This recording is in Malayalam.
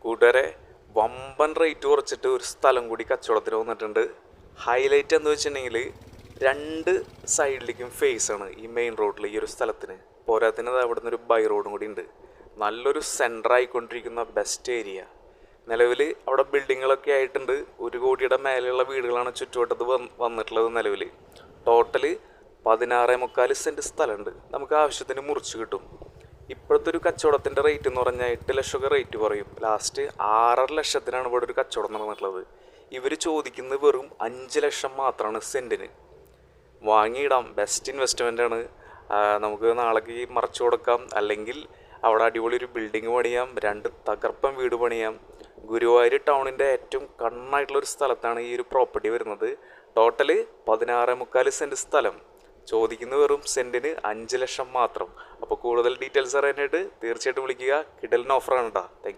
കൂട്ടുകാരെ, വമ്പൻ റേറ്റ് കുറച്ചിട്ട് ഒരു സ്ഥലം കൂടി കച്ചവടത്തിന് വന്നിട്ടുണ്ട്. ഹൈലൈറ്റ് എന്ന് വെച്ചിട്ടുണ്ടെങ്കിൽ 2 സൈഡിലേക്കും ഫേസ് ആണ് ഈ മെയിൻ റോഡിൽ ഈ ഒരു സ്ഥലത്തിന്. പോരാത്തിന് അവിടെ നിന്നൊരു ബൈ റോഡും കൂടി ഉണ്ട്. നല്ലൊരു സെൻറ്റർ ആയിക്കൊണ്ടിരിക്കുന്ന ബെസ്റ്റ് ഏരിയ. നിലവിൽ അവിടെ ബിൽഡിങ്ങുകളൊക്കെ ആയിട്ടുണ്ട്. 1 കോടിയുടെ മേലെയുള്ള വീടുകളാണ് ചുറ്റുവട്ടത്ത് വന്നിട്ടുള്ളത്. നിലവിൽ ടോട്ടല് 16.25 സെൻറ്റ് സ്ഥലമുണ്ട്. നമുക്ക് ആവശ്യത്തിന് മുറിച്ച് കിട്ടും. ഇപ്പോഴത്തെ ഒരു കച്ചവടത്തിൻ്റെ റേറ്റ് എന്ന് പറഞ്ഞാൽ 8 ലക്ഷമൊക്കെ റേറ്റ് പറയും. ലാസ്റ്റ് 6.5 ലക്ഷത്തിനാണ് ഇവിടെ ഒരു കച്ചവടം നടന്നിട്ടുള്ളത്. ഇവർ ചോദിക്കുന്നത് വെറും 5 ലക്ഷം മാത്രമാണ് സെൻറ്റിന്. വാങ്ങിയിടാം, ബെസ്റ്റ് ഇൻവെസ്റ്റ്മെൻ്റാണ്. നമുക്ക് നാളേക്ക് മറച്ചു കൊടുക്കാം, അല്ലെങ്കിൽ അവിടെ അടിപൊളി ഒരു ബിൽഡിങ് പണിയാം, 2 തകർപ്പൻ വീട് പണിയാം. ഗുരുവായൂർ ടൗണിൻ്റെ ഏറ്റവും കണ്ണായിട്ടുള്ളൊരു സ്ഥലത്താണ് ഈ ഒരു പ്രോപ്പർട്ടി വരുന്നത്. ടോട്ടല് 16.25 സെൻറ്റ് സ്ഥലം. ചോദിക്കുന്ന വെറും സെൻറ്റിന് 5 ലക്ഷം മാത്രം. അപ്പോൾ കൂടുതൽ ഡീറ്റെയിൽസ് അറിയാനായിട്ട് തീർച്ചയായിട്ടും വിളിക്കുക. കിടലിന് ഓഫറാണ് കേട്ടോ. Thank you.